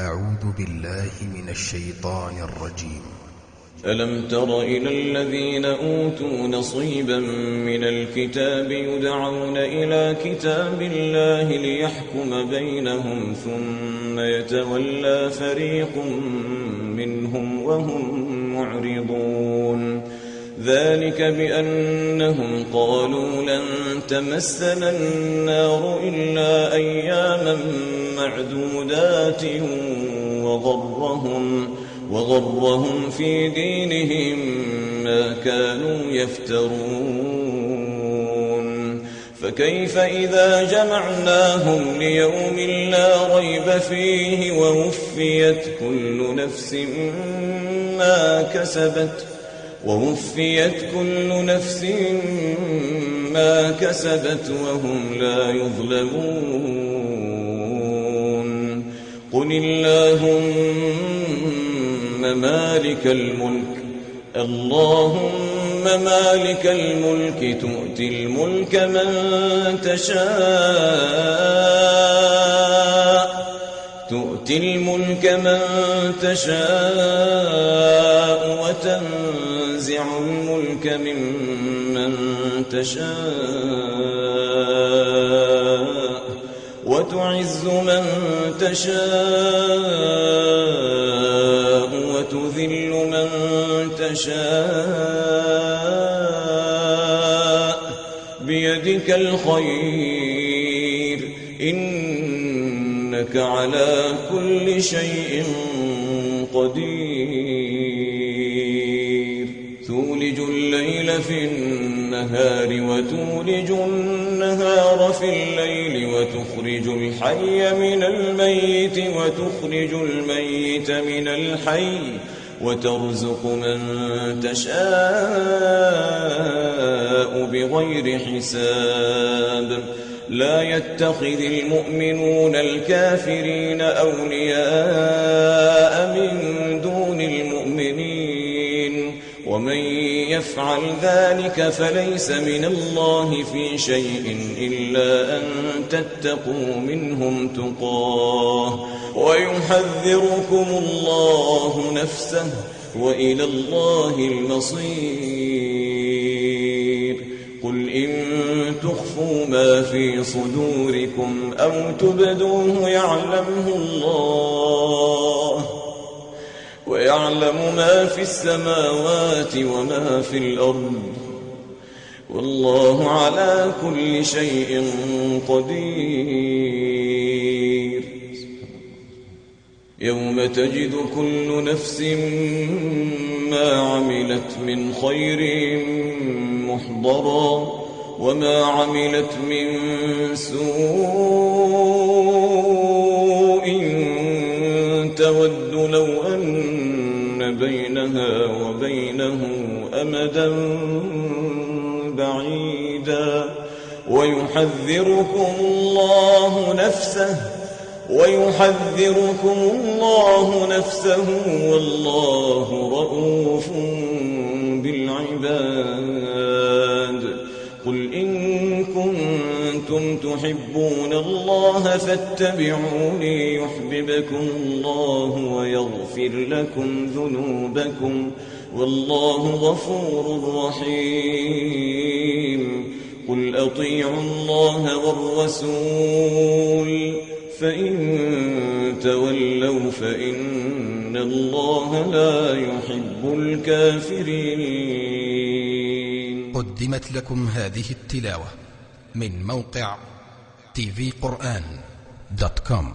أعوذ بالله من الشيطان الرجيم. ألم تر إلى الذين أوتوا نصيبا من الكتاب يدعون إلى كتاب الله ليحكم بينهم ثم يتولى فريق منهم وهم معرضون. ذلك بأنهم قالوا لن تمسنا النار إلا أياما معدودات وغرهم في دينهم ما كانوا يفترون. فكيف إذا جمعناهم ليوم لا ريب فيه ووفيت كل نفس ما كسبت وهم لا يظلمون. قل اللهم مالك الملك تؤتي الملك من تشاء وتنزع الملك ممن تشاء وتعز من تشاء وتذل من تشاء بيدك الخير إنك على كل شيء قدير. تولج الليل في النهار وتولج النهار في الليل وتخرج الحي من الميت وتخرج الميت من الحي وترزق من تشاء بغير حساب. لا يتخذ المؤمنون الكافرين أولياء من دون المؤمنين ومن يفعل ذلك فليس من الله في شيء إلا أن تتقوا منهم تقاه ويحذركم الله نفسه وإلى الله المصير. قل إن تخفوا ما في صدوركم أو تبدوه يعلمه الله ويعلم ما في السماوات وما في الأرض والله على كل شيء قدير. يوم تجد كل نفس ما عملت من خير محضرا وما عملت من سوء تود لو أن بينها وبينه أمدا بعيدا ويحذركم الله نفسه والله رؤوف بالعباد. قل إن كنتم تحبون الله فاتبعوني يحببكم الله ويغفر لكم ذنوبكم والله غفور رحيم. قل أطيعوا الله والرسول فإن تولوا فإن الله لا يحب الكافرين. قدمت لكم هذه التلاوة من موقع tvquran.com.